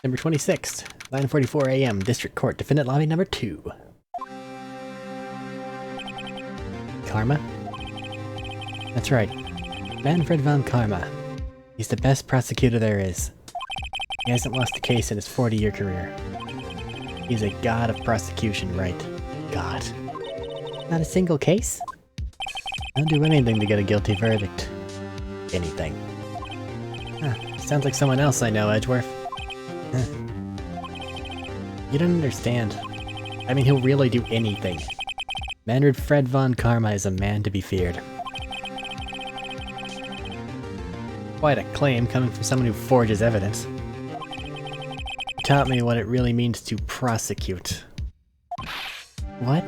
Number 26th, 9:44 AM, District Court, Defendant Lobby number 2. Karma? That's right. Manfred von Karma. He's the best prosecutor there is. He hasn't lost a case in his 40-year career. He's a god of prosecution, right? God. Not a single case? I'll do anything to get a guilty verdict. Anything. Huh, sounds like someone else I know, Edgeworth. You don't understand. I mean, he'll really do anything. Manfred von Karma is a man to be feared. Quite a claim coming from someone who forges evidence. He taught me what it really means to prosecute. What?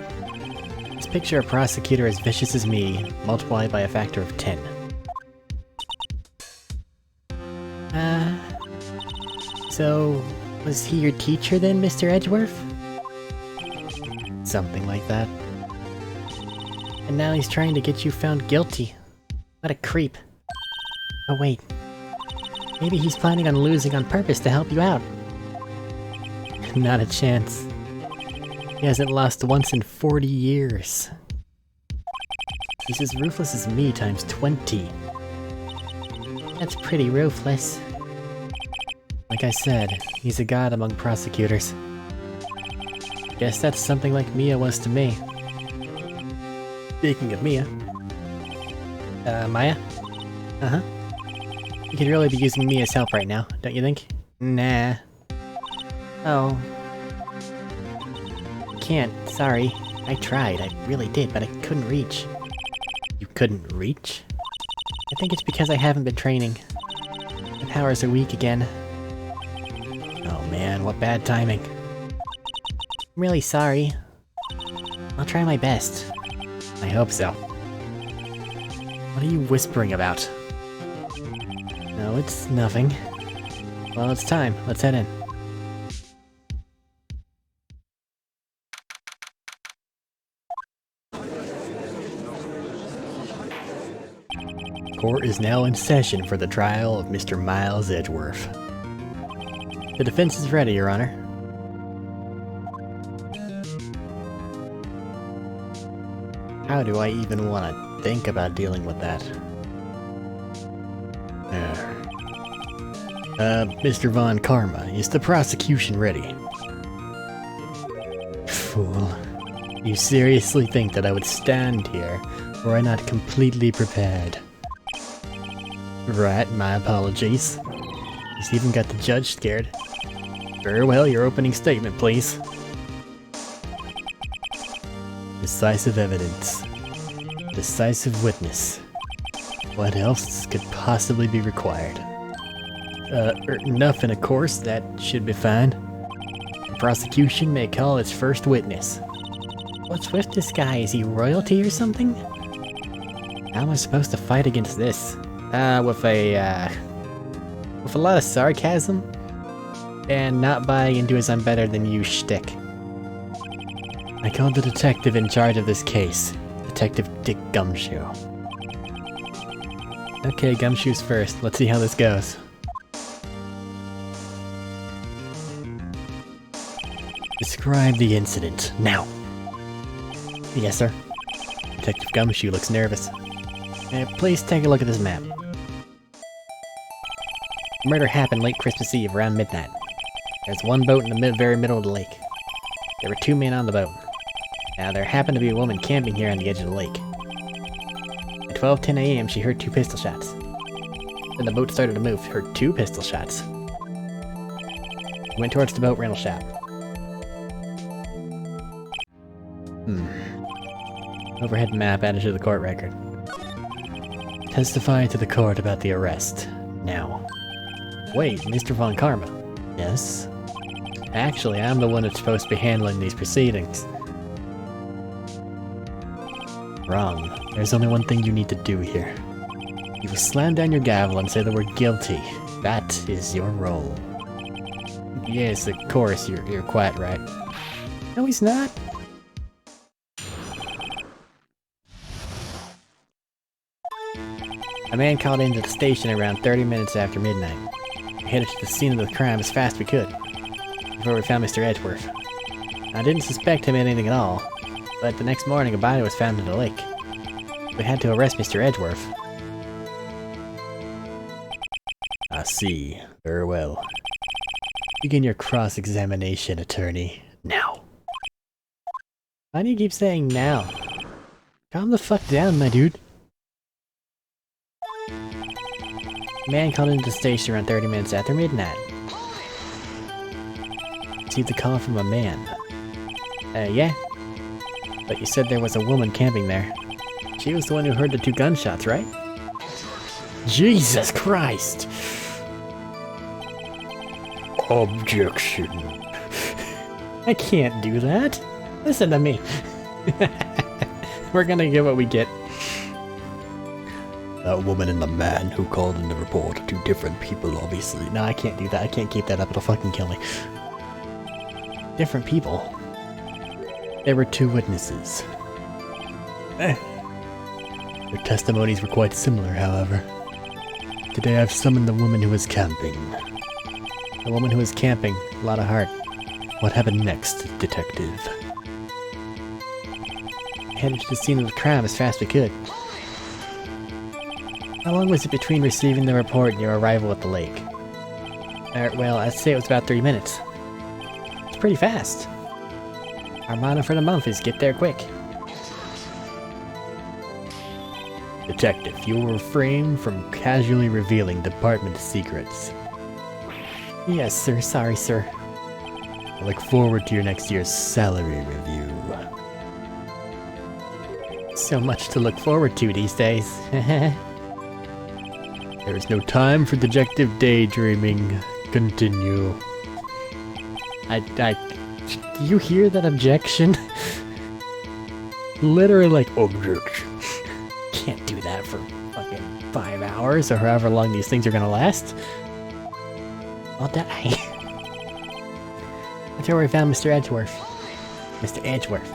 Let's picture a prosecutor as vicious as me, multiplied by a factor of 10. So, was he your teacher then, Mr. Edgeworth? Something like that. And now he's trying to get you found guilty. What a creep. Oh wait. Maybe he's planning on losing on purpose to help you out. Not a chance. He hasn't lost once in 40 years. He's as ruthless as me times 20. That's pretty ruthless. Like I said, he's a god among prosecutors. Guess that's something like Mia was to me. Speaking of Mia... Maya? Uh-huh. You could really be using Mia's help right now, don't you think? Nah. Oh. Can't, sorry. I tried, I really did, but I couldn't reach. You couldn't reach? I think it's because I haven't been training. My powers are weak again. Oh man, what bad timing. I'm really sorry. I'll try my best. I hope so. What are you whispering about? No, it's nothing. Well, it's time. Let's head in. Court is now in session for the trial of Mr. Miles Edgeworth. The defense is ready, Your Honor. How do I even want to think about dealing with that? Mr. Von Karma, is the prosecution ready? Fool. You seriously think that I would stand here were I not completely prepared? Right, my apologies. He's even got the judge scared. Very well, your opening statement, please. Decisive evidence. Decisive witness. What else could possibly be required? Nothing, of course. That should be fine. The prosecution may call its first witness. What's with this guy? Is he royalty or something? How am I supposed to fight against this? With a lot of sarcasm? And not buying into his I'm better than you shtick. I called the detective in charge of this case. Detective Dick Gumshoe. Okay, Gumshoe's first. Let's see how this goes. Describe the incident, now. Yes, sir. Detective Gumshoe looks nervous. Please take a look at this map. The murder happened late Christmas Eve, around midnight. There's one boat in the very middle of the lake. There were 2 men on the boat. Now, there happened to be a woman camping here on the edge of the lake. At 12:10 AM, she heard 2 pistol shots. Then the boat started to move, heard 2 pistol shots. Went towards the boat rental shop. Overhead map added to the court record. Testify to the court about the arrest. Now. Wait, Mr. Von Karma. Yes? Actually, I'm the one that's supposed to be handling these proceedings. Wrong. There's only one thing you need to do here. You will slam down your gavel and say the word guilty. That is your role. Yes, of course, you're quite right. No, he's not. A man called into the station around 30 minutes after midnight. We headed to the scene of the crime as fast as we could. before we found Mr. Edgeworth. I didn't suspect him of anything at all, but the next morning a body was found in the lake. We had to arrest Mr. Edgeworth. I see. Very well. Begin your cross-examination, attorney. Now. Why do you keep saying now? Calm the fuck down, my dude. A man called into the station around 30 minutes after midnight. Received a call from a man. Yeah? But you said there was a woman camping there. She was the one who heard the 2 gunshots, right? Jesus Christ! Objection. I can't do that. Listen to me. We're gonna get what we get. That woman and the man who called in the report are 2 different people, obviously. No, I can't do that. I can't keep that up. It'll fucking kill me. Different people? There were 2 witnesses. Their testimonies were quite similar, however. Today I've summoned the woman who was camping. The woman who was camping. A lot of heart. What happened next, detective? Headed to the scene of the crime as fast as we could. How long was it between receiving the report and your arrival at the lake? Well, I'd say it was about 3 minutes. It's pretty fast. Our motto for the month is get there quick. Detective, you will refrain from casually revealing department secrets. Yes, sir. Sorry, sir. I look forward to your next year's salary review. So much to look forward to these days. There is no time for dejective daydreaming. Continue. Do you hear that objection? Literally like, objection. Can't do that for fucking 5 hours or however long these things are gonna last. I'll die. That's where we found Mr. Edgeworth. Mr. Edgeworth.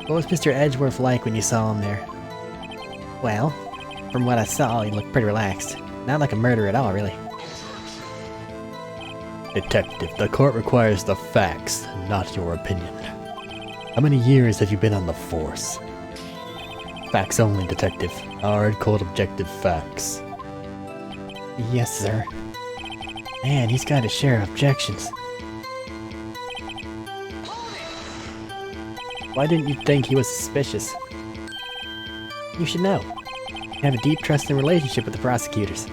What was Mr. Edgeworth like when you saw him there? Well, from what I saw, he looked pretty relaxed. Not like a murderer at all, really. Detective, the court requires the facts, not your opinion. How many years have you been on the force? Facts only, detective. Hard-cold objective facts. Yes, sir. Man, he's got his share of objections. Why didn't you think he was suspicious? You should know. You have a deep trust and relationship with the prosecutors.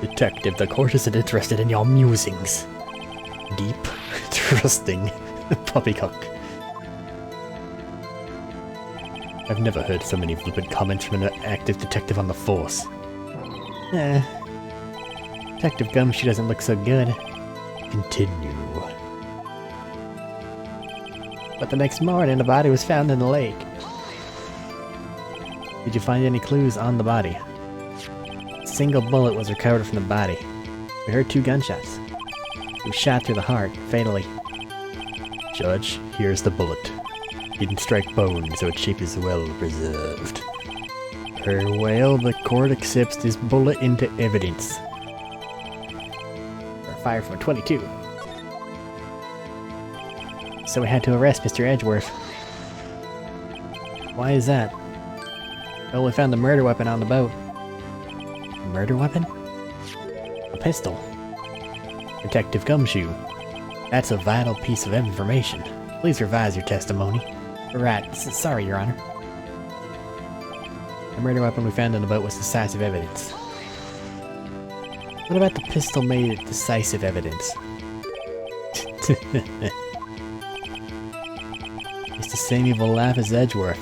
Detective, the court isn't interested in your musings. Deep, trusting, poppycock. I've never heard so many flippant comments from an active detective on the force. Detective Gumshoe doesn't look so good. Continue. But the next morning, the body was found in the lake. Did you find any clues on the body? A single bullet was recovered from the body. We heard 2 gunshots. It was shot through the heart, fatally. Judge, here's the bullet. Didn't strike bone, so its shape is well preserved. Very well, the court accepts this bullet into evidence. Fired from a 22. So we had to arrest Mr. Edgeworth. Why is that? Well, we found the murder weapon on the boat. A murder weapon? A pistol. Detective Gumshoe. That's a vital piece of information. Please revise your testimony. Right, sorry, Your Honor. The murder weapon we found on the boat was decisive evidence. What about the pistol made it decisive evidence? It's the same evil laugh as Edgeworth.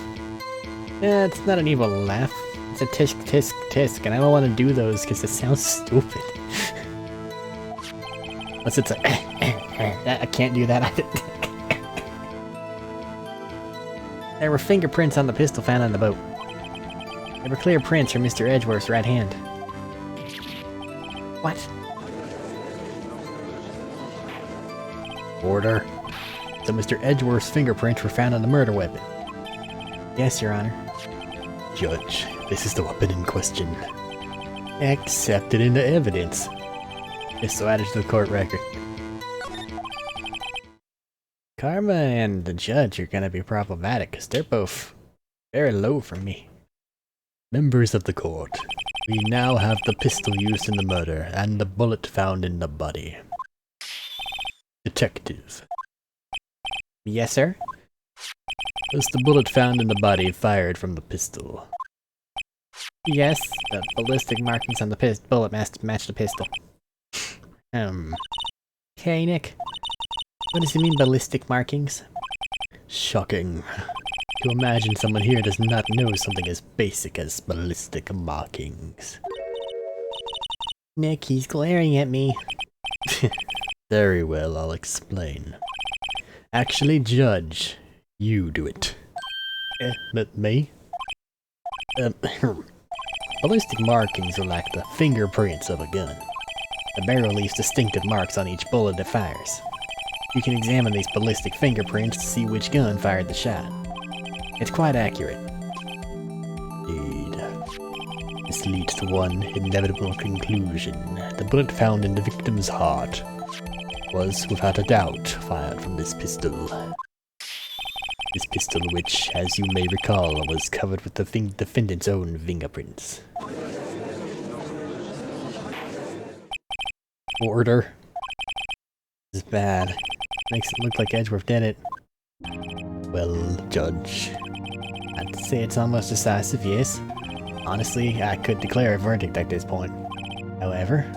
Yeah, it's not an evil laugh. It's a tisk tisk tisk, and I don't want to do those because it sounds stupid. Unless it's a I can't do that. There were fingerprints on the pistol found on the boat. There were clear prints from Mr. Edgeworth's right hand. What? Order. So Mr. Edgeworth's fingerprints were found on the murder weapon. Yes, Your Honor. Judge, this is the weapon in question. Accept it into evidence. Just so added to the court record. Karma and the judge are gonna be problematic because they're both very low for me. Members of the court, we now have the pistol used in the murder and the bullet found in the body. Detective. Yes, sir? Was the bullet found in the body fired from the pistol? Yes, the ballistic markings on the bullet matched the pistol. Okay, Nick. What does it mean, ballistic markings? Shocking. To imagine someone here does not know something as basic as ballistic markings. Nick, he's glaring at me. Very well, I'll explain. Actually, Judge, you do it. But me? Ballistic markings are like the fingerprints of a gun. The barrel leaves distinctive marks on each bullet it fires. You can examine these ballistic fingerprints to see which gun fired the shot. It's quite accurate. Indeed. This leads to one inevitable conclusion. The bullet found in the victim's heart was, without a doubt, fired from this pistol. This pistol which, as you may recall, was covered with the defendant's own fingerprints. Order. This is bad. Makes it look like Edgeworth did it. Well, Judge, I'd say it's almost decisive, yes. Honestly, I could declare a verdict at this point. However,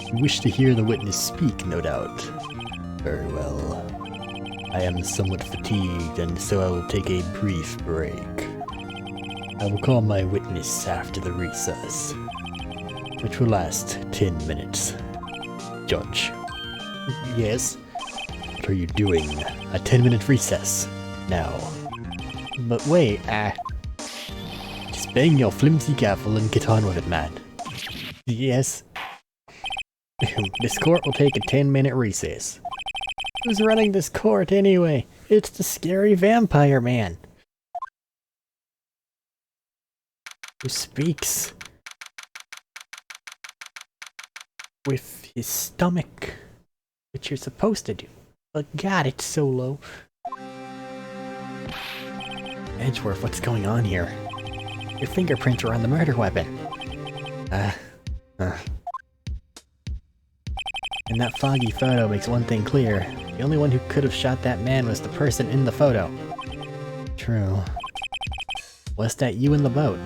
you wish to hear the witness speak, no doubt. Very well. I am somewhat fatigued, and so I will take a brief break. I will call my witness after the recess, which will last 10 minutes. Judge. Yes? What are you doing? A 10-minute recess. Now. But wait, just bang your flimsy gavel and get on with it, man. Yes? This court will take a 10-minute recess. Who's running this court anyway? It's the scary vampire man. Who speaks with his stomach, which you're supposed to do. But God, it's so low. Edgeworth, what's going on here? Your fingerprints were on the murder weapon. And that foggy photo makes one thing clear. The only one who could have shot that man was the person in the photo. True. Was that you in the boat?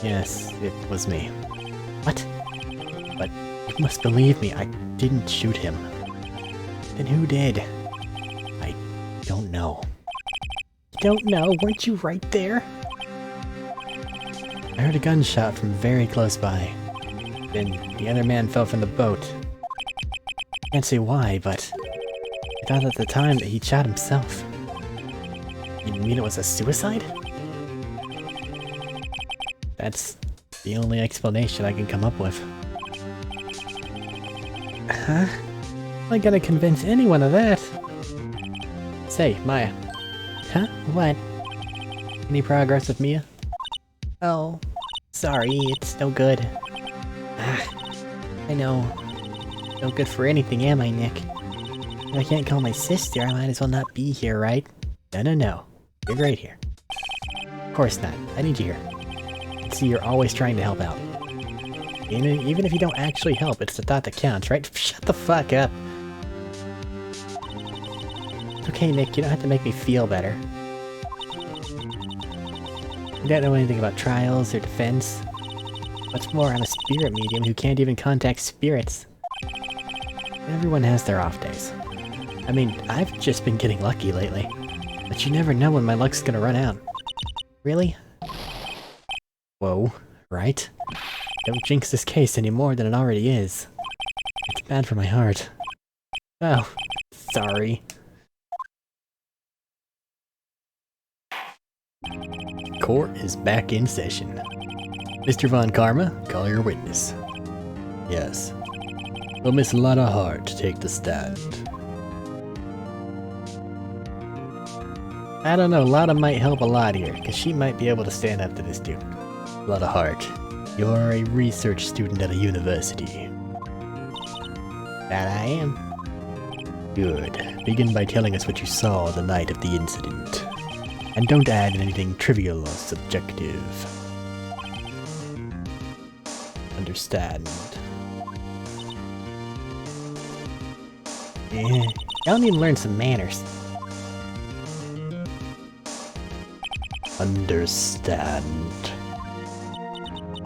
Yes, it was me. What? But you must believe me, I didn't shoot him. Then who did? I don't know. You don't know? Weren't you right there? I heard a gunshot from very close by. Then the other man fell from the boat. Can't say why, but I thought at the time that he'd shot himself. You mean it was a suicide? That's the only explanation I can come up with. Huh? I gotta convince anyone of that. Say, Maya. Huh? What? Any progress with Mia? Oh, sorry, it's no good. I know. No good for anything, am I, Nick? If I can't call my sister, I might as well not be here, right? No. You're great here. Of course not. I need you here. See, you're always trying to help out. Even if you don't actually help, it's the thought that counts, right? Shut the fuck up. It's okay, Nick, you don't have to make me feel better. You don't know anything about trials or defense. What's more, I'm a spirit medium who can't even contact spirits. Everyone has their off days. I mean, I've just been getting lucky lately. But you never know when my luck's gonna run out. Really? Whoa, right? Don't jinx this case any more than it already is. It's bad for my heart. Oh, sorry. Court is back in session. Mr. Von Karma, call your witness. Yes. Will Miss Lotta Hart take the stand? I don't know, Lotta might help a lot here, because she might be able to stand up to this dude. Lotta Hart, You're a research student at a university. That I am. Good. Begin by telling us what you saw the night of the incident. And don't add anything trivial or subjective. Understand. Yeah, y'all need to learn some manners. Understand.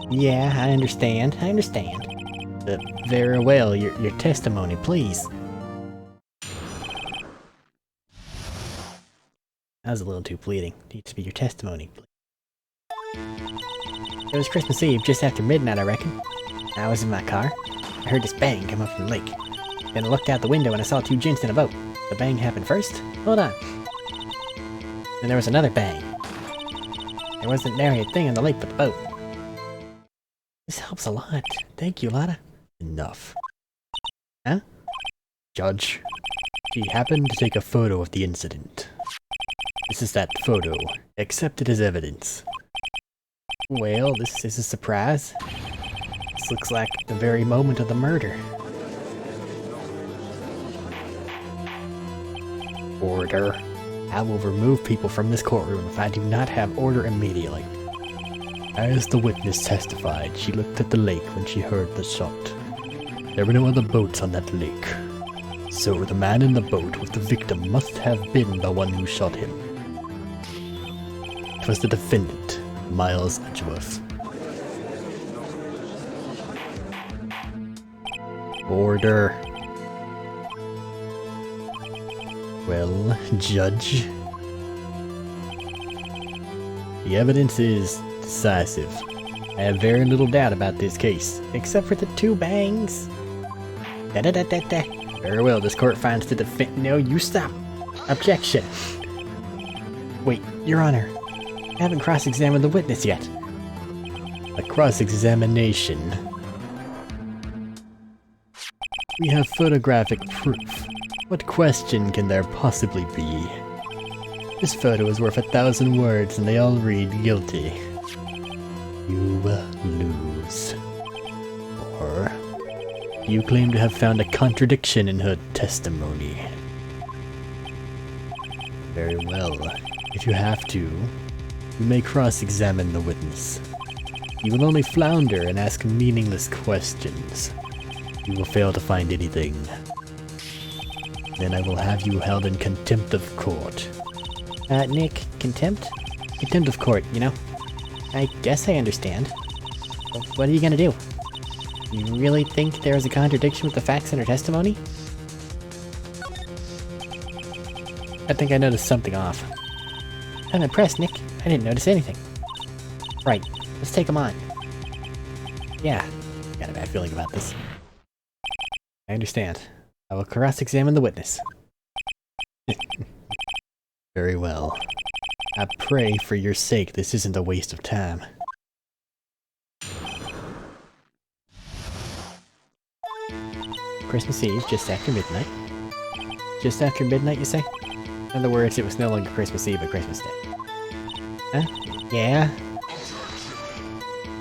Yeah, I understand. Very well, your testimony, please. That was a little too pleading. Needs to be your testimony, please. It was Christmas Eve, just after midnight, I reckon. I was in my car. I heard this bang come up from the lake. Then I looked out the window and I saw two gents in a boat. The bang happened first? Hold on. Then there was another bang. There wasn't nary a thing on the lake but the boat. This helps a lot. Thank you, Lada. Enough. Huh? Judge. She happened to take a photo of the incident. This is that photo. Accept it as evidence. Well, this is a surprise. This looks like the very moment of the murder. Order. I will remove people from this courtroom if I do not have order immediately. As the witness testified, she looked at the lake when she heard the shot. There were no other boats on that lake. So the man in the boat with the victim must have been the one who shot him. It was the defendant, Miles Edgeworth. Order. Well, Judge. The evidence is decisive. I have very little doubt about this case, except for the two bangs. Da-da-da-da-da. Very well, this court finds the defendant. No, you stop. Objection. Wait, Your Honor. I haven't cross-examined the witness yet. A cross-examination. We have photographic proof. What question can there possibly be? This photo is worth 1,000 words and they all read guilty. You lose. Or you claim to have found a contradiction in her testimony. Very well. If you have to, you may cross-examine the witness. You will only flounder and ask meaningless questions. You will fail to find anything. Then I will have you held in contempt of court. Nick, contempt? Contempt of court, you know? I guess I understand. Well, what are you gonna do? You really think there is a contradiction with the facts in her testimony? I think I noticed something off. I'm impressed, Nick. I didn't notice anything. Right, let's take him on. Yeah, got a bad feeling about this. I understand. I will cross-examine the witness. Very well. I pray for your sake this isn't a waste of time. Christmas Eve, just after midnight. Just after midnight, you say? In other words, it was no longer Christmas Eve, but Christmas Day. Huh? Yeah?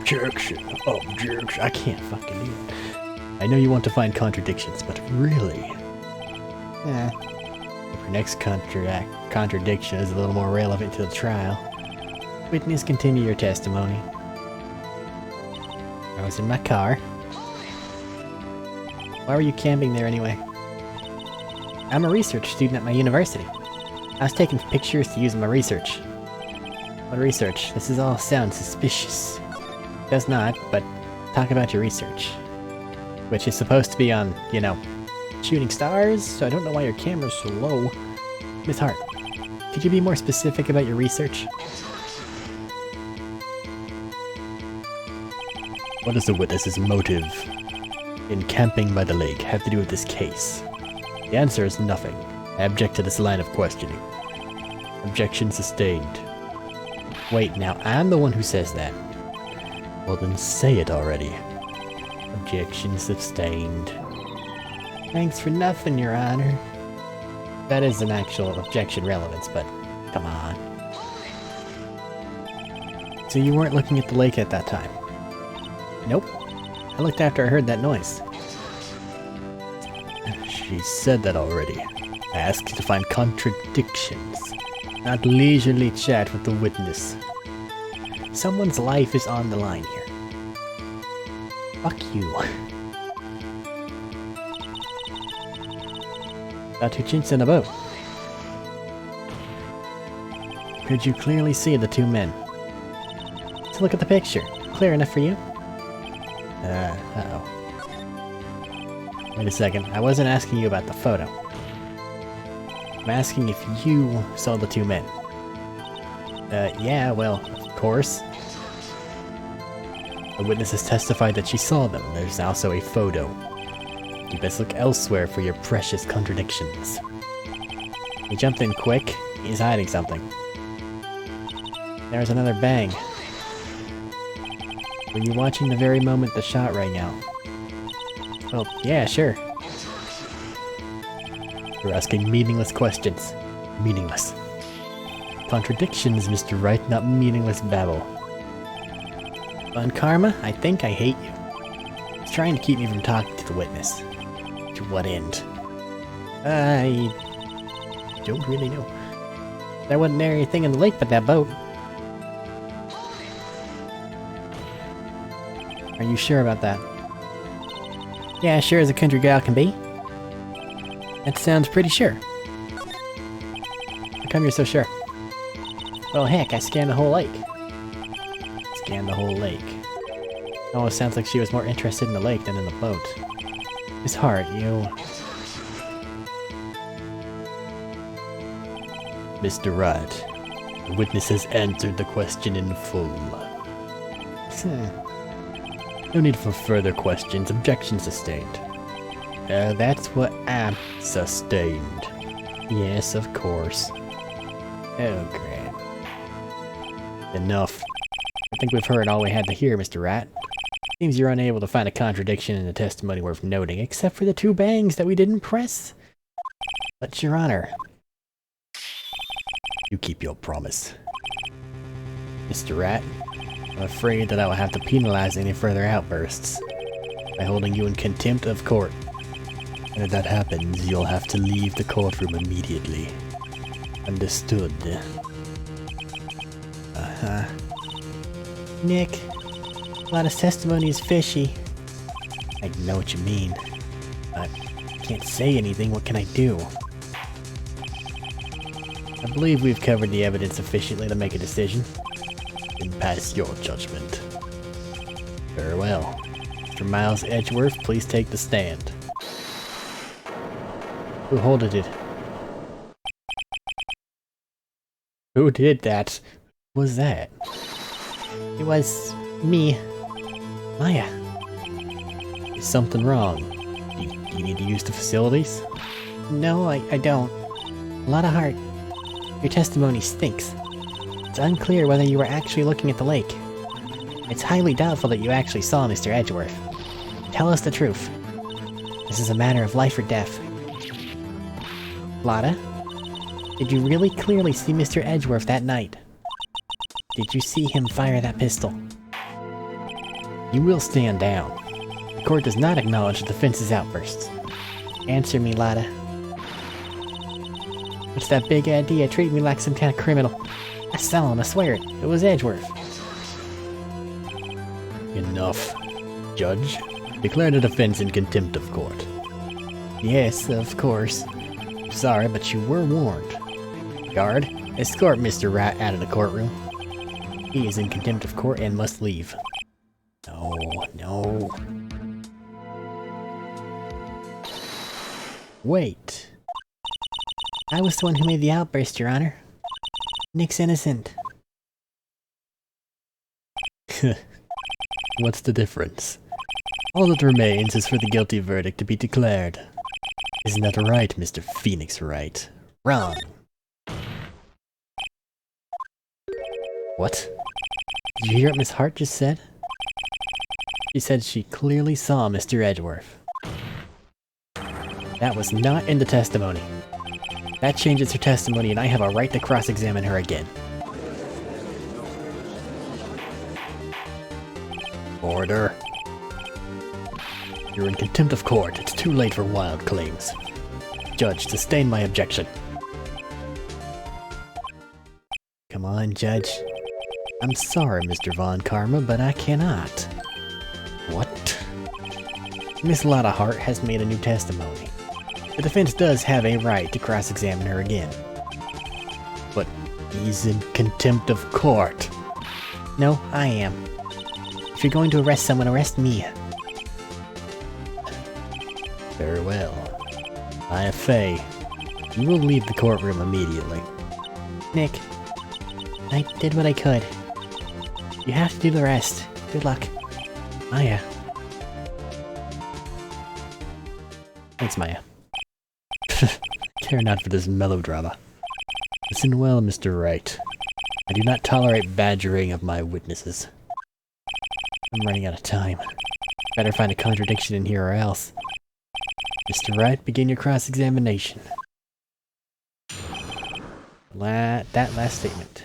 Objection. Objection. I can't fucking do it. I know you want to find contradictions, but really? Your next contradiction is a little more relevant to the trial. Witness, continue your testimony. I was in my car. Why were you camping there anyway? I'm a research student at my university. I was taking pictures to use in my research. What research? This is all sounds suspicious. It does not, but talk about your research. Which is supposed to be on, you know, shooting stars, so I don't know why your camera's so low. Miss Hart, could you be more specific about your research? What does the witness's motive in camping by the lake have to do with this case? The answer is nothing. I object to this line of questioning. Objection sustained. Wait, now I'm the one who says that. Well then say it already. Objection sustained. Thanks for nothing, Your Honor. That is an actual objection relevance, but come on. So you weren't looking at the lake at that time? Nope. I looked after I heard that noise. She said that already. I asked you to find contradictions, not leisurely chat with the witness. Someone's life is on the line here. Fuck you. Got two chinks in a boat. Could you clearly see the two men? Let's look at the picture. Clear enough for you? Uh-oh. Wait a second. I wasn't asking you about the photo. I'm asking if you saw the two men. Yeah, well, of course. The witness has testified that she saw them. There's also a photo. You best look elsewhere for your precious contradictions. He jumped in quick. He's hiding something. There's another bang. Were you watching the very moment the shot rang out? Well, yeah, sure. You're asking meaningless questions. Meaningless. Contradictions, Mr. Wright, not meaningless babble. On karma, I think I hate you. He's trying to keep me from talking to the witness. To what end? I don't really know. There wasn't anything in the lake but that boat. Are you sure about that? Yeah, sure as a country gal can be. That sounds pretty sure. How come you're so sure? Well, heck, I scanned the whole lake. Scanned the whole lake. Oh, it sounds like she was more interested in the lake than in the boat. Miss Hart, you... Mr. Wright, the witness has answered the question in full. No need for further questions. Objection sustained. That's what I'm... Sustained. Yes, of course. Oh, great. Enough. I think we've heard all we had to hear, Mr. Wright. Seems you're unable to find a contradiction in the testimony worth noting, except for the two bangs that we didn't press. But, Your Honor... You keep your promise. Mr. Wright, I'm afraid that I will have to penalize any further outbursts by holding you in contempt of court. And if that happens, you'll have to leave the courtroom immediately. Understood? Uh-huh. Nick, Lana's testimony is fishy. I know what you mean. I can't say anything. What can I do? I believe we've covered the evidence sufficiently to make a decision. Then pass your judgment. Very well. Mr. Miles Edgeworth, please take the stand. Who holded it? Who did that? What was that? It was... me. Maya. Is something wrong? Do you need to use the facilities? No, I don't. A lot of heart. Your testimony stinks. It's unclear whether you were actually looking at the lake. It's highly doubtful that you actually saw Mr. Edgeworth. Tell us the truth. This is a matter of life or death. Lotta, did you really clearly see Mr. Edgeworth that night? Did you see him fire that pistol? You will stand down. The court does not acknowledge the defense's outbursts. Answer me, Lotta. What's that big idea? Treat me like some kind of criminal. I saw him, I swear it. It was Edgeworth. Enough. Judge, declare the defense in contempt of court. Yes, of course. Sorry, but you were warned. Guard, escort Mr. Wright out of the courtroom. He is in contempt of court and must leave. No. Wait. I was the one who made the outburst, Your Honor. Nick's innocent. What's the difference? All that remains is for the guilty verdict to be declared. Isn't that right, Mr. Phoenix Wright? Wrong. What? Did you hear what Miss Hart just said? She said she clearly saw Mr. Edgeworth. That was not in the testimony. That changes her testimony and I have a right to cross-examine her again. Order. You're in contempt of court. It's too late for wild claims. Judge, sustain my objection. Come on, Judge. I'm sorry, Mr. Von Karma, but I cannot. What? Miss Lotta Hart has made a new testimony. The defense does have a right to cross-examine her again. But he's in contempt of court. No, I am. If you're going to arrest someone, arrest me. Very well. Maya Fey, you will leave the courtroom immediately. Nick, I did what I could. You have to do the rest. Good luck. Maya. Thanks, Maya. Care not for this melodrama. Listen well, Mr. Wright. I do not tolerate badgering of my witnesses. I'm running out of time. Better find a contradiction in here or else. Mr. Wright, begin your cross-examination. That last statement.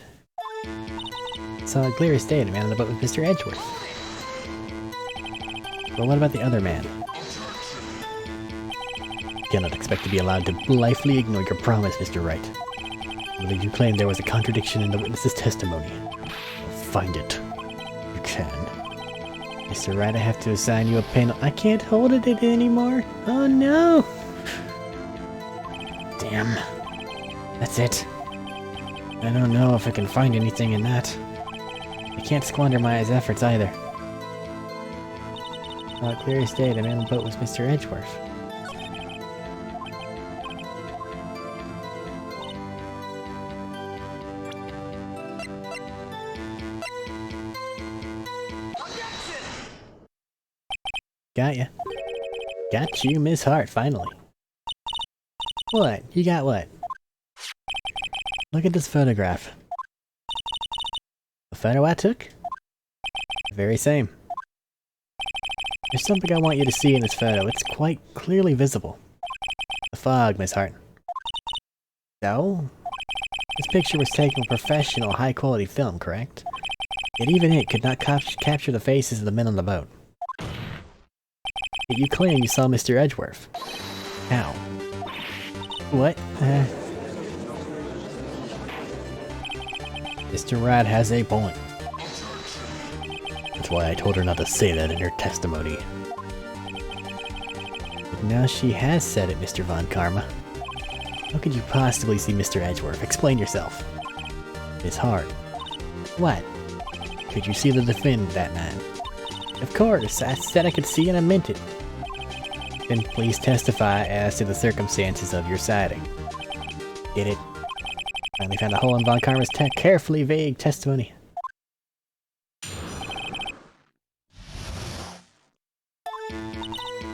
Saw a clear state a man on the boat with Mr. Edgeworth. But what about the other man? You cannot expect to be allowed to blithely ignore your promise, Mr. Wright. I believe you claimed there was a contradiction in the witness's testimony. Find it. You can. Mr. Wright, I have to assign you a panel. I can't hold it anymore. Oh no! Damn. That's it. I don't know if I can find anything in that. I can't squander Maya's efforts either. Clear as day, the man on the boat was Mr. Edgeworth. Got ya. Got you, Miss Hart, finally. What? You got what? Look at this photograph. The photo I took? The very same. There's something I want you to see in this photo. It's quite clearly visible. The fog, Miss Hart. So? This picture was taken with professional, high-quality film, correct? Yet even it could not capture the faces of the men on the boat. Yet you claim you saw Mr. Edgeworth. How? What? Mr. Wright has a point. That's why I told her not to say that in her testimony. But now she has said it, Mr. Von Karma. How could you possibly see Mr. Edgeworth? Explain yourself. It's hard. What? Could you see the defendant that night? Of course, I said I could see and I meant it. Then please testify as to the circumstances of your sighting. Get it? Finally found a hole in Von Karma's carefully vague testimony.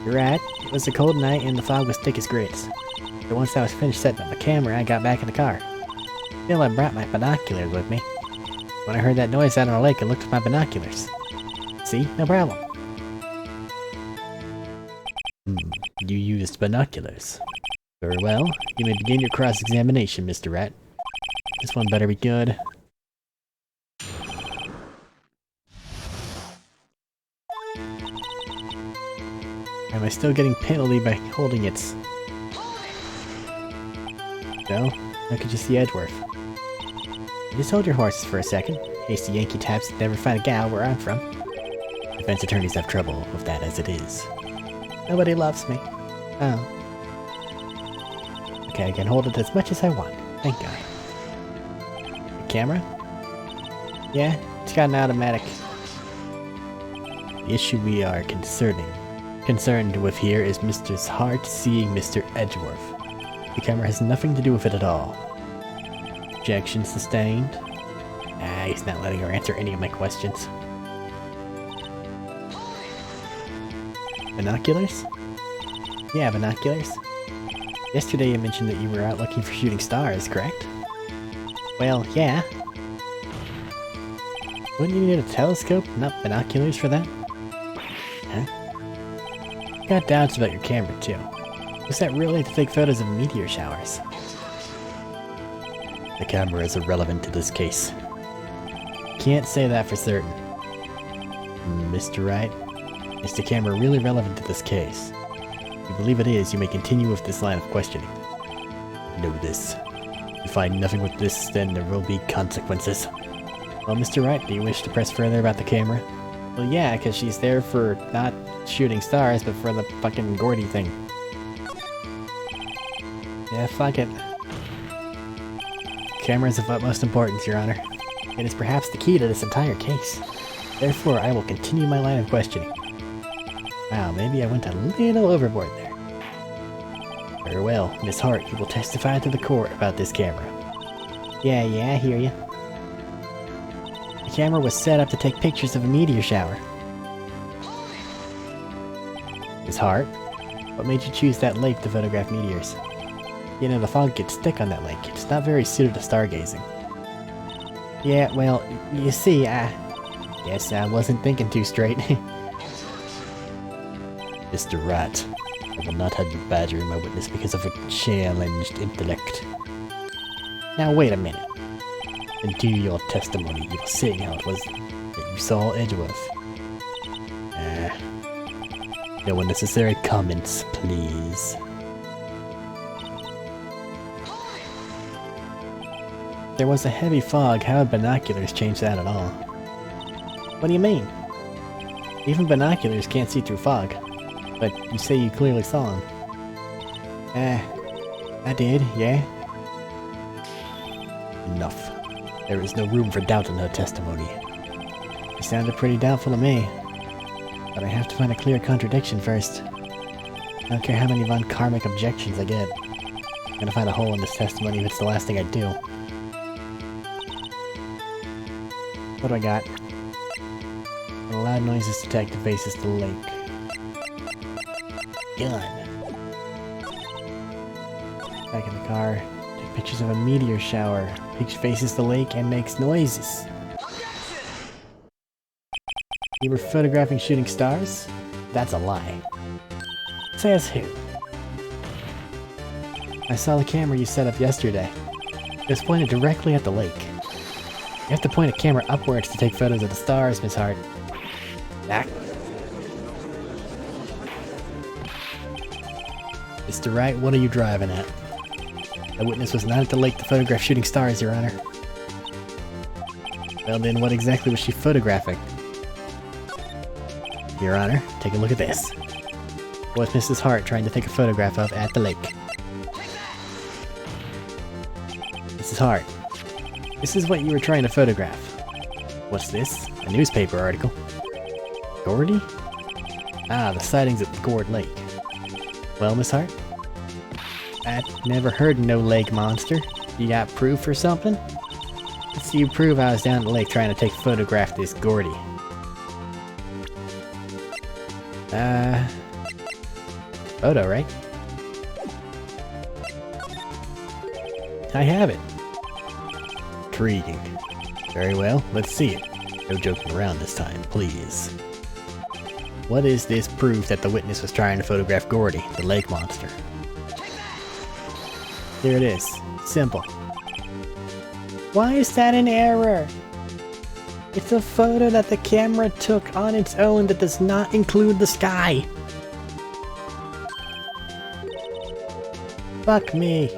You're right, it was a cold night and the fog was thick as grits. But once I was finished setting up my camera, I got back in the car. Still, I brought my binoculars with me. When I heard that noise out on the lake, I looked at my binoculars. See? No problem. You used binoculars. Very well. You may begin your cross-examination, Mr. Rat. This one better be good. Am I still getting penalty by holding it? No? How could you see Edgeworth? Just hold your horses for a second. Hasty Yankee types never find a gal where I'm from. Defense attorneys have trouble with that as it is. Nobody loves me. Oh. Okay, I can hold it as much as I want. Thank God. The camera? Yeah, it's got an automatic. The issue we are concerned with here is Mr. Hart seeing Mr. Edgeworth. The camera has nothing to do with it at all. Objection sustained. Ah, he's not letting her answer any of my questions. Binoculars? Yeah, binoculars. Yesterday you mentioned that you were out looking for shooting stars, correct? Well, yeah. Wouldn't you need a telescope, not binoculars for that? Huh? Got doubts about your camera, too. Was that really to take photos of meteor showers? The camera is irrelevant to this case. Can't say that for certain. Mr. Wright, Is the camera really relevant to this case? If you believe it is, you may continue with this line of questioning. Know this. If you find nothing with this, then there will be consequences. Well, Mr. Wright, do you wish to press further about the camera? Well, yeah, because she's there for not shooting stars, but for the fucking Gordy thing. Yeah, fuck it. Camera is of utmost importance, Your Honor. It is perhaps the key to this entire case. Therefore, I will continue my line of questioning. Wow, maybe I went a little overboard there. Very well, Miss Hart, you will testify to the court about this camera. Yeah, I hear you. The camera was set up to take pictures of a meteor shower. Miss Hart, what made you choose that lake to photograph meteors? You know, the fog gets thick on that lake. It's not very suited to stargazing. Yeah, well, you see, I guess I wasn't thinking too straight. Mr. Wright, I will not have you badgering my witness because of a challenged intellect. Now wait a minute. And do your testimony, you were saying how it was that you saw Edgeworth. No unnecessary comments, please. There was a heavy fog. How would binoculars change that at all? What do you mean? Even binoculars can't see through fog. But you say you clearly saw him. I did, yeah. Enough. There is no room for doubt in her testimony. She sounded pretty doubtful to me. But I have to find a clear contradiction first. I don't care how many von Karmic objections I get. I'm gonna find a hole in this testimony if it's the last thing I do. What do I got? A loud noises detected faces the lake. Gun. Back in the car. Take pictures of a meteor shower. Picture faces the lake and makes noises. You were photographing shooting stars? That's a lie. Says who? I saw the camera you set up yesterday. It was pointed directly at the lake. You have to point a camera upwards to take photos of the stars, Miss Hart. Back. Mr. Wright, what are you driving at? The witness was not at the lake to photograph shooting stars, Your Honor. Well then, what exactly was she photographing? Your Honor, take a look at this. What's Mrs. Hart trying to take a photograph of at the lake? Mrs. Hart, this is what you were trying to photograph. What's this? A newspaper article. Gordy? Ah, the sightings at Gourd Lake. Well, Miss Hart? I never heard of no lake monster. You got proof or something? Let's see you prove I was down at the lake trying to take a photograph of this Gordy. Photo, right? I have it. Intriguing. Very well, let's see it. No joking around this time, please. What is this proof that the witness was trying to photograph Gordy, the lake monster? Here it is. Simple. Why is that an error? It's a photo that the camera took on its own that does not include the sky. Fuck me.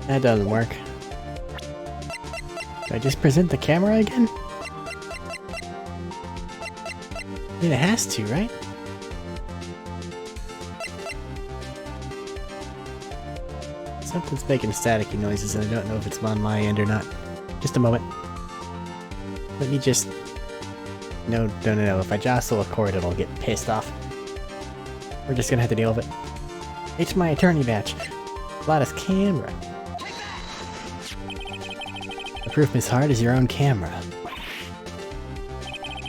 That doesn't work. Do I just present the camera again? I mean, it has to, right? Something's making staticky noises and I don't know if it's on my end or not. Just a moment. Let me just... No. If I jostle a cord, it'll get pissed off. We're just gonna have to deal with it. It's my attorney badge. Vlada's camera. The proof, Miss Hart, is your own camera.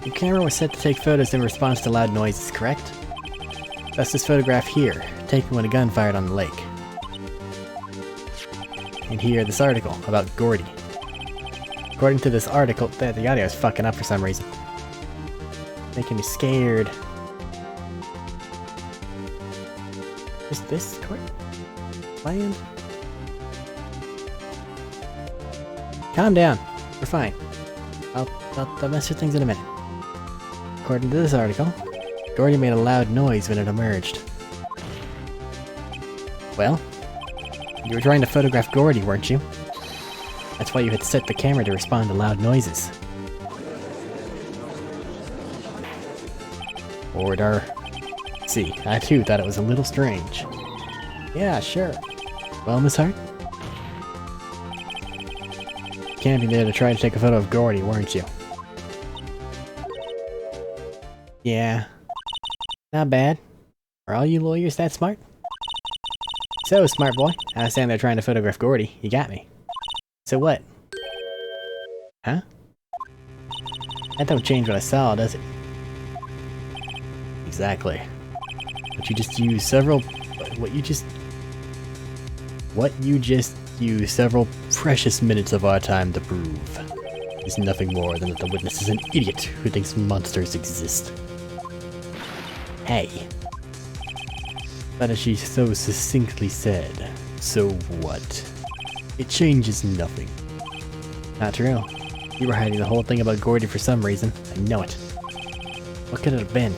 Your camera was set to take photos in response to loud noises, correct? Thus this photograph here, taken when a gun fired on the lake. And here, this article about Gordy. According to this article, the audio is fucking up for some reason. Making me scared. Just this court? Land? Calm down. We're fine. I'll mess with things in a minute. According to this article, Gordy made a loud noise when it emerged. Well, you were trying to photograph Gordy, weren't you? That's why you had set the camera to respond to loud noises. Order. See, I too thought it was a little strange. Yeah, sure. Well, Miss Hart? Camping there to try to take a photo of Gordy, weren't you? Yeah. Not bad. Are all you lawyers that smart? So, smart boy, I was standing there trying to photograph Gordy. You got me. So what? Huh? That don't change what I saw, does it? Exactly. But you just used several... What you just used several precious minutes of our time to prove is nothing more than that the witness is an idiot who thinks monsters exist. Hey. But as she so succinctly said, so what? It changes nothing. Not true. You were hiding the whole thing about Gordy for some reason. I know it. What could it have been?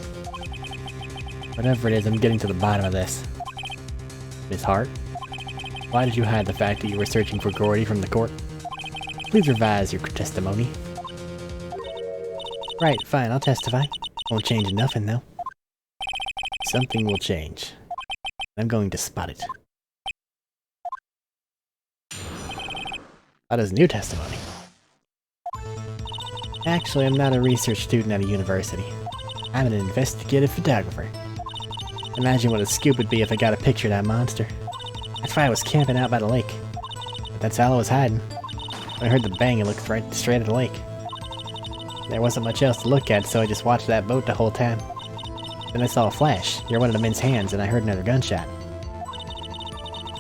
Whatever it is, I'm getting to the bottom of this. Miss Hart? Why did you hide the fact that you were searching for Gordy from the court? Please revise your testimony. Right, fine, I'll testify. Won't change nothing, though. Something will change. I'm going to spot it. That is new testimony. Actually, I'm not a research student at a university. I'm an investigative photographer. Imagine what a scoop would be if I got a picture of that monster. That's why I was camping out by the lake. But that's all I was hiding. When I heard the bang, I looked right straight at the lake. There wasn't much else to look at, so I just watched that boat the whole time. Then I saw a flash near one of the men's hands, and I heard another gunshot.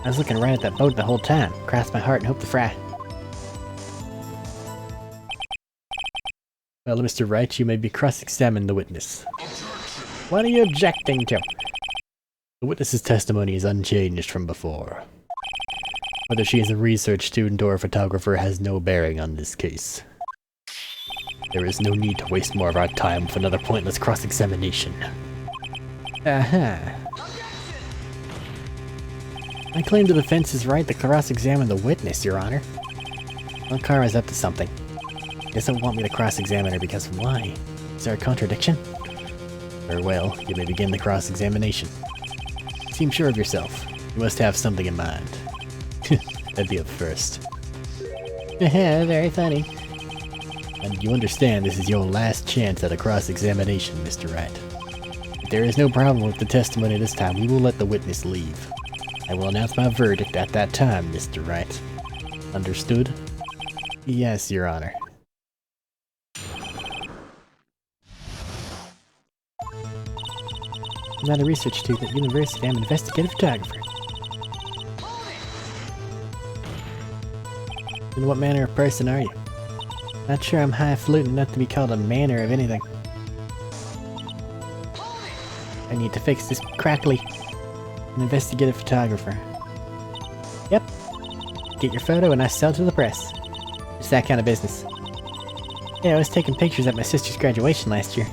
I was looking right at that boat the whole time, crossed my heart and hoped to fry. Well, Mr. Wright, you may be cross-examined the witness. What are you objecting to? The witness's testimony is unchanged from before. Whether she is a research student or a photographer has no bearing on this case. There is no need to waste more of our time with another pointless cross-examination. Uh-huh. I claim the defense is right to cross-examine the witness, Your Honor. Well, Kara's up to something. Doesn't want me to cross-examine her because why? Is there a contradiction? Very well, you may begin the cross-examination. Seem sure of yourself. You must have something in mind. That'd be a first. Very funny. And you understand this is your last chance at a cross-examination, Mr. Wright. If there is no problem with the testimony this time, we will let the witness leave. I will announce my verdict at that time, Mr. Wright. Understood? Yes, Your Honor. I'm not a research student at university, I'm an investigative photographer. Then what manner of person are you? Not sure I'm highfalutin enough to be called a manner of anything. I need to fix this crackly. An investigative photographer. Yep. Get your photo and I sell it to the press. It's that kind of business. Yeah, I was taking pictures at my sister's graduation last year.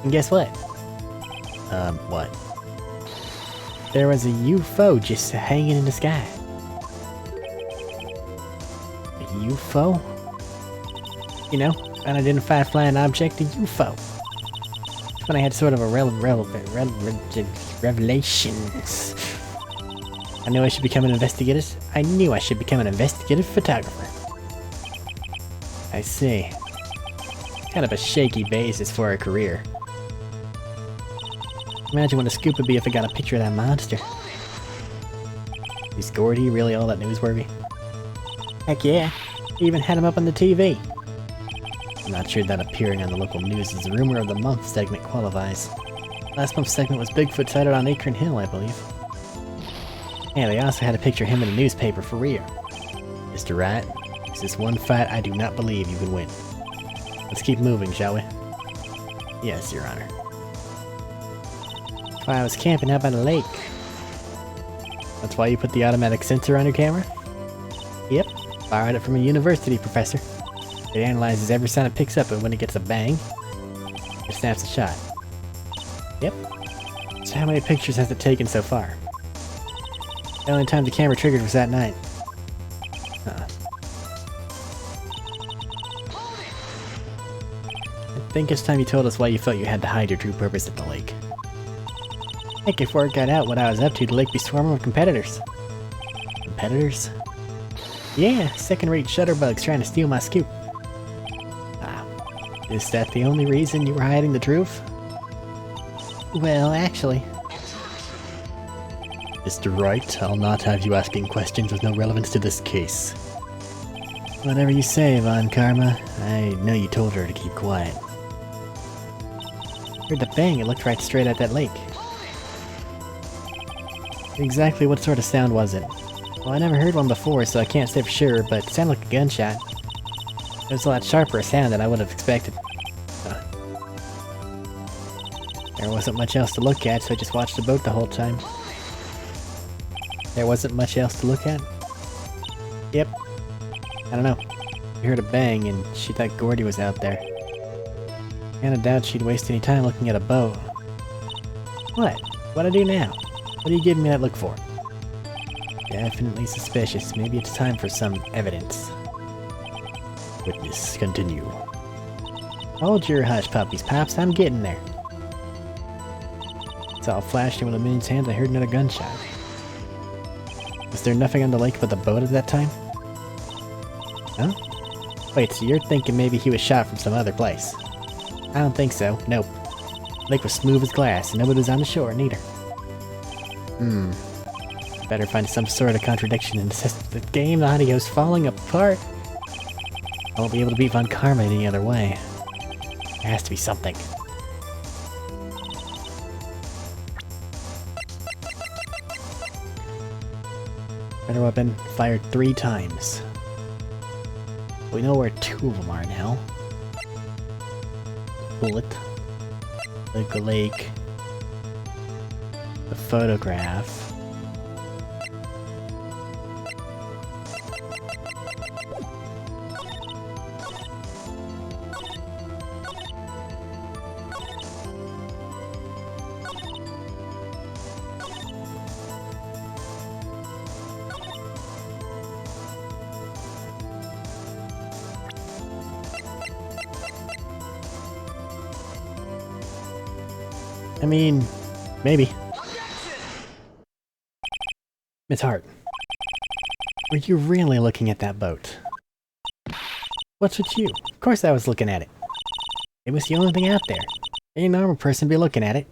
And guess what? What? There was a UFO just hanging in the sky. A UFO? You know, unidentified flying object, a UFO. That's when I had sort of a revelations. I knew I should become an investigative. I knew I should become an investigative photographer. I see. Kind of a shaky basis for a career. Imagine what a scoop would be if I got a picture of that monster. Is Gordy really all that newsworthy? Heck yeah, he even had him up on the TV. I'm not sure that appearing on the local news as Rumor of the Month segment qualifies. Last month's segment was Bigfoot sighted on Acorn Hill, I believe. Yeah, they also had a picture of him in a newspaper for real. Mr. Wright, this is one fight I do not believe you can win. Let's keep moving, shall we? Yes, Your Honor. While I was camping out by the lake. That's why you put the automatic sensor on your camera? Yep. Borrowed it from a university professor. It analyzes every sound it picks up, and when it gets a bang, it snaps a shot. Yep. So how many pictures has it taken so far? The only time the camera triggered was that night. I think it's time you told us why you felt you had to hide your true purpose at the lake. Heck, if word got out what I was up to, the lake be swarming with competitors. Competitors? Yeah, second-rate shutterbugs trying to steal my scoop. Is that the only reason you were hiding the truth? Well, actually... Mr. Wright, I'll not have you asking questions with no relevance to this case. Whatever you say, Von Karma, I know you told her to keep quiet. Heard the bang, it looked right straight at that lake. Exactly what sort of sound was it? Well, I never heard one before, so I can't say for sure, but it sounded like a gunshot. It was a lot sharper a sound than I would have expected. There wasn't much else to look at, so I just watched the boat the whole time. There wasn't much else to look at? Yep. I don't know. We heard a bang and she thought Gordy was out there. Kinda doubt she'd waste any time looking at a boat. What? What'd I do now? What are you giving me that look for? Definitely suspicious. Maybe it's time for some evidence. Witness, continue. Hold your hush puppies, Pops. I'm getting there. It's all flashed in with a minute's hand. I heard another gunshot. Was there nothing on the lake but the boat at that time? Huh? Wait, so you're thinking maybe he was shot from some other place? I don't think so. Nope. The lake was smooth as glass, and nobody was on the shore, neither. Better find some sort of contradiction in the game audio's falling apart. I won't be able to beat Von Karma any other way. There has to be something. Better weapon, fired 3 times. We know where 2 of them are now. Bullet. The lake. The photograph. I mean, maybe. Miss Hart, were you really looking at that boat? What's with you? Of course I was looking at it. It was the only thing out there. Any normal person would be looking at it.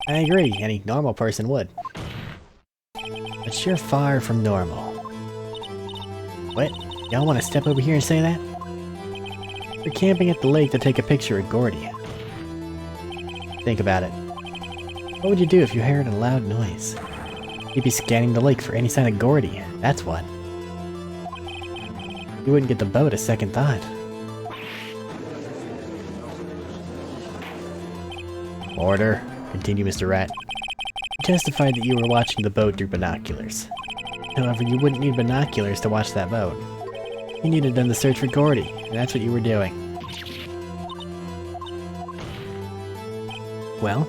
I agree, any normal person would. But you're far from normal. What? Y'all want to step over here and say that? You're camping at the lake to take a picture of Gordy. Think about it. What would you do if you heard a loud noise? You'd be scanning the lake for any sign of Gordy, that's what. You wouldn't get the boat a second thought. Order. Continue, Mr. Rat. You testified that you were watching the boat through binoculars. However, you wouldn't need binoculars to watch that boat. You needed them to search for Gordy, and that's what you were doing. Well?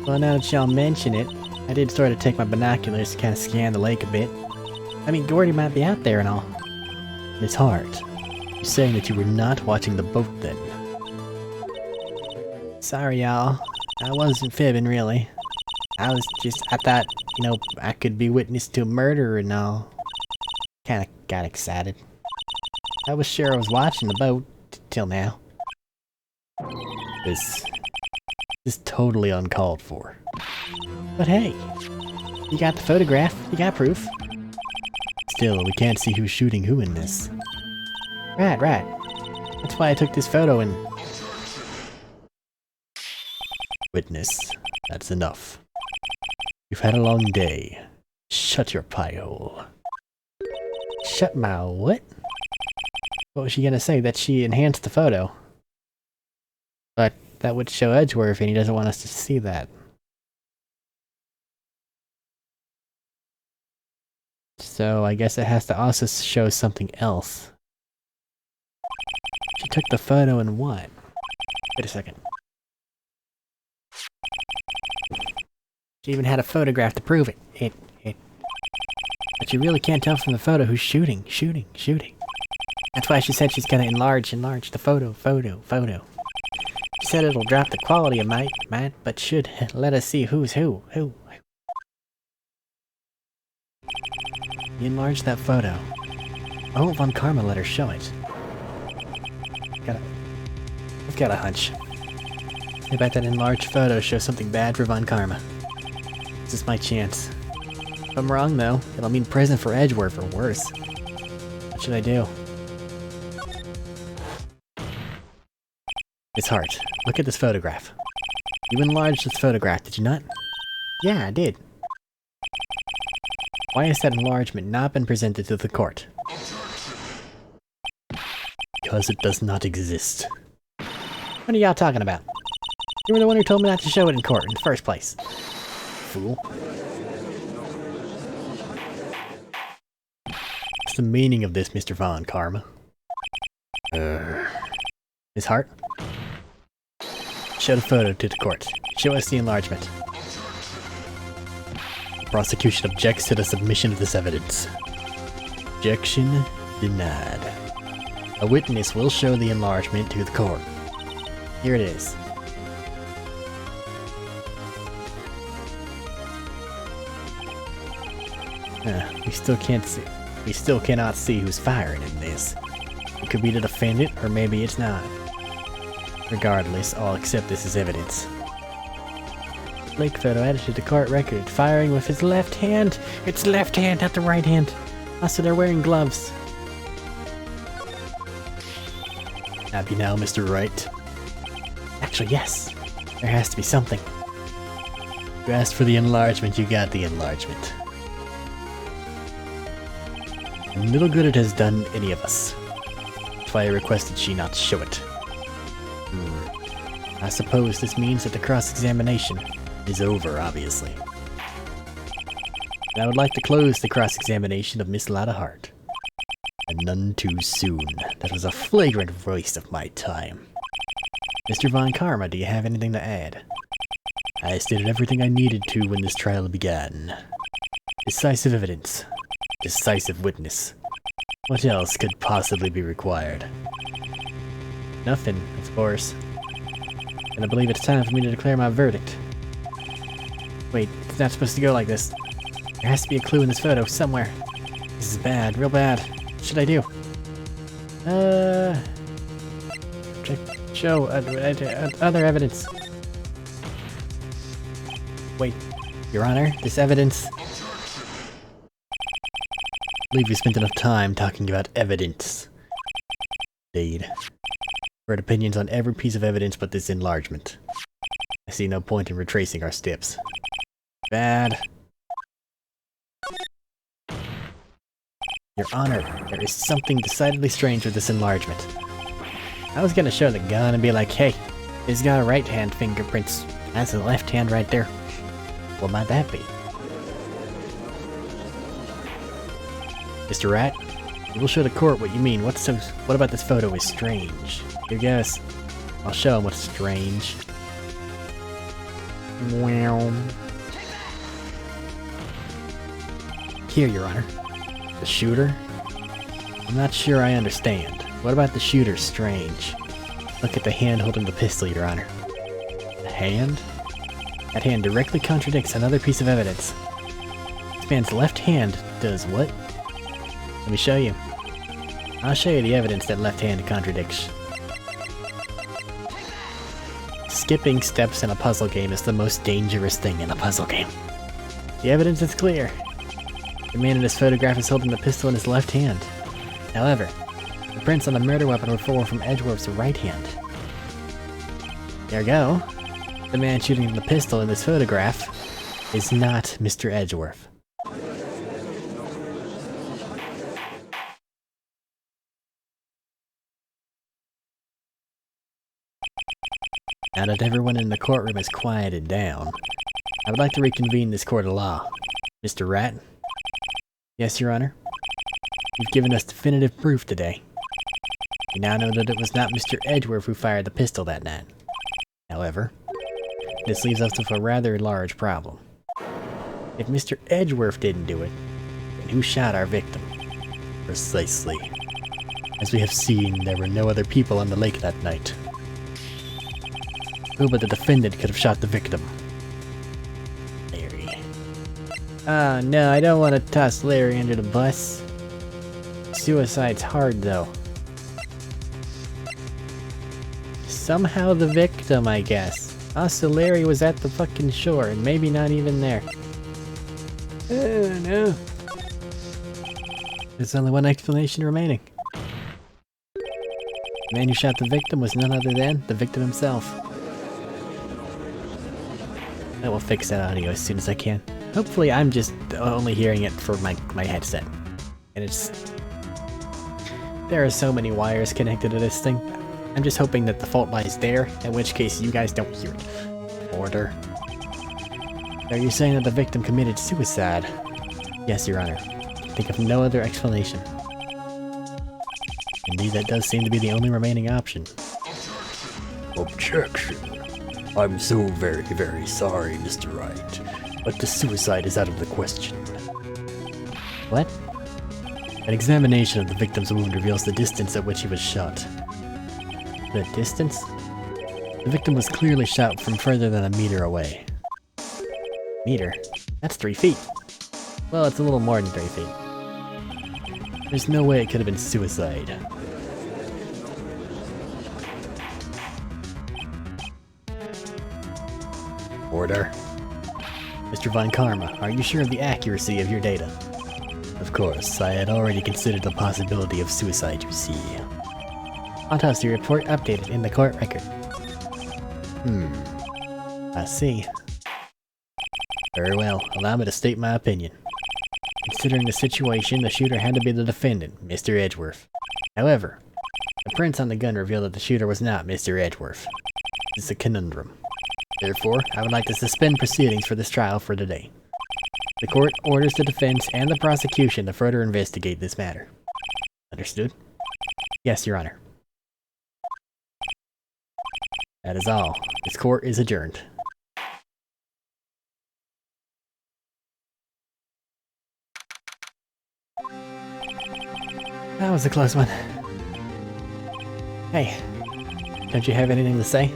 Well, now that y'all mention it, I did sort of take my binoculars to kind of scan the lake a bit. I mean, Gordy might be out there and all. Miss Hart, you're saying that you were not watching the boat then? Sorry, y'all. I wasn't fibbing, really. I thought, you know, I could be witness to a murder and all. Kinda got excited. I was sure I was watching the boat, till now. This is totally uncalled for. But hey, you got the photograph, you got proof. Still, we can't see who's shooting who in this. Right. That's why I took this photo and... Witness, that's enough. You've had a long day. Shut your pie hole. Shut my what? What was she gonna say? That she enhanced the photo? But that would show Edgeworth and he doesn't want us to see that. So I guess it has to also show something else. She took the photo and what? Wait a second. She even had a photograph to prove it. But you really can't tell from the photo who's shooting. That's why she said she's gonna enlarge the photo. She said it'll drop the quality of might, but should let us see who's who. Enlarge that photo. Oh, Von Karma let her show it. I've got a hunch. I bet that enlarged photo shows something bad for Von Karma. This is my chance. If I'm wrong, though, it'll mean prison for Edgeworth or worse. What should I do? Miss Hart, look at this photograph. You enlarged this photograph, did you not? Yeah, I did. Why has that enlargement not been presented to the court? Because it does not exist. What are y'all talking about? You were the one who told me not to show it in court in the first place. Fool. What's the meaning of this, Mr. Von Karma? Miss Hart? Show the photo to the court. Show us the enlargement. The prosecution objects to the submission of this evidence. Objection denied. A witness will show the enlargement to the court. Here it is. We still can't see. We still cannot see who's firing in this. It could be the defendant, or maybe it's not. Regardless, I'll accept this as evidence. Blake photo added to the court record, firing with his left hand. It's left hand, not the right hand. Also, they're wearing gloves. Happy now, Mr. Wright? Actually, yes. There has to be something. You asked for the enlargement, you got the enlargement. And little good it has done any of us. That's why I requested she not show it. I suppose this means that the cross-examination is over, obviously. And I would like to close the cross-examination of Miss Lotta Hart. And none too soon. That was a flagrant waste of my time. Mr. Von Karma, do you have anything to add? I stated everything I needed to when this trial began. Decisive evidence. Decisive witness. What else could possibly be required? Nothing, of course. And I believe it's time for me to declare my verdict. Wait, it's not supposed to go like this. There has to be a clue in this photo somewhere. This is bad, real bad. What should I do? Show other evidence. Wait, Your Honor, this evidence... I believe we spent enough time talking about evidence. Indeed. We had opinions on every piece of evidence but this enlargement. I see no point in retracing our steps. Bad. Your Honor, there is something decidedly strange with this enlargement. I was gonna show the gun and be like, hey, it's got a right hand fingerprints. That's the left hand right there. What might that be? Mr. Rat, you will show the court what you mean. What about this photo is strange? Here goes. I'll show him what's strange. Wow. Here, Your Honor. The shooter? I'm not sure I understand. What about the shooter strange? Look at the hand holding the pistol, Your Honor. The hand? That hand directly contradicts another piece of evidence. This man's left hand does what? Let me show you. I'll show you the evidence that left hand contradicts. Skipping steps in a puzzle game is the most dangerous thing in a puzzle game. The evidence is clear. The man in this photograph is holding the pistol in his left hand. However, the prints on the murder weapon were from Edgeworth's right hand. There we go. The man shooting the pistol in this photograph is not Mr. Edgeworth. Now that everyone in the courtroom has quieted down, I would like to reconvene this court of law. Mr. Rat, Yes, Your Honor. You've given us definitive proof today. We now know that it was not Mr. Edgeworth who fired the pistol that night. However, this leaves us with a rather large problem. If Mr. Edgeworth didn't do it, then who shot our victim? Precisely. As we have seen, there were no other people on the lake that night. Who but the defendant could have shot the victim? Larry. Oh no, I don't want to toss Larry under the bus. Suicide's hard though. Somehow the victim, I guess. Also, Larry was at the fucking shore and maybe not even there. Oh no. There's only one explanation remaining. The man who shot the victim was none other than the victim himself. I will fix that audio as soon as I can. Hopefully I'm just only hearing it for my headset. And it's... There are so many wires connected to this thing. I'm just hoping that the fault lies there, in which case you guys don't hear it. Order. Are you saying that the victim committed suicide? Yes, Your Honor. Think of no other explanation. Indeed, that does seem to be the only remaining option. Objection. I'm so very, very sorry, Mr. Wright, but the suicide is out of the question. What? An examination of the victim's wound reveals the distance at which he was shot. The distance? The victim was clearly shot from further than a meter away. Meter? That's 3 feet. Well, it's a little more than 3 feet. There's no way it could have been suicide. Order. Mr. Von Karma, are you sure of the accuracy of your data? Of course, I had already considered the possibility of suicide, you see. Autopsy report updated in the court record. I see. Very well, allow me to state my opinion. Considering the situation, the shooter had to be the defendant, Mr. Edgeworth. However, the prints on the gun reveal that the shooter was not Mr. Edgeworth. It's a conundrum. Therefore, I would like to suspend proceedings for this trial for today. The court orders the defense and the prosecution to further investigate this matter. Understood? Yes, Your Honor. That is all. This court is adjourned. That was a close one. Hey, don't you have anything to say?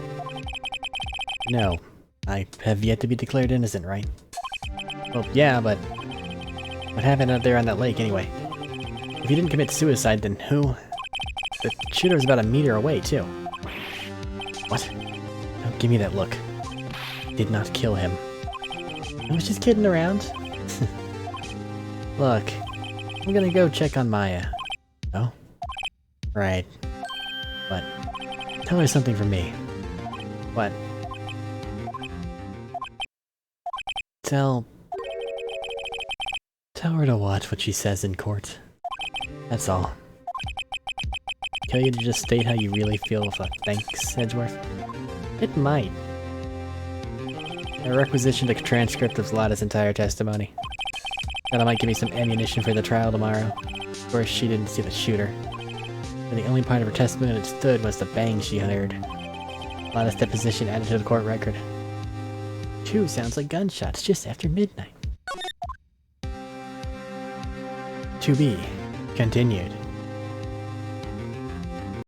No, I have yet to be declared innocent, right? Well, yeah, but what happened out there on that lake anyway? If he didn't commit suicide, then who? The shooter was about a meter away, too. What? Don't give me that look. Did not kill him. I was just kidding around. Look, I'm gonna go check on Maya. Oh? Right. What? Tell her something from me. What? Tell her to watch what she says in court. That's all. Tell you to just state how you really feel with a thanks, Edgeworth? It might. I requisitioned a transcript of Zlata's entire testimony. That might give me some ammunition for the trial tomorrow. Of course, she didn't see the shooter. And the only part of her testimony that stood was the bang she heard. Zlata's deposition added to the court record. 2 sounds like gunshots just after midnight. To be continued.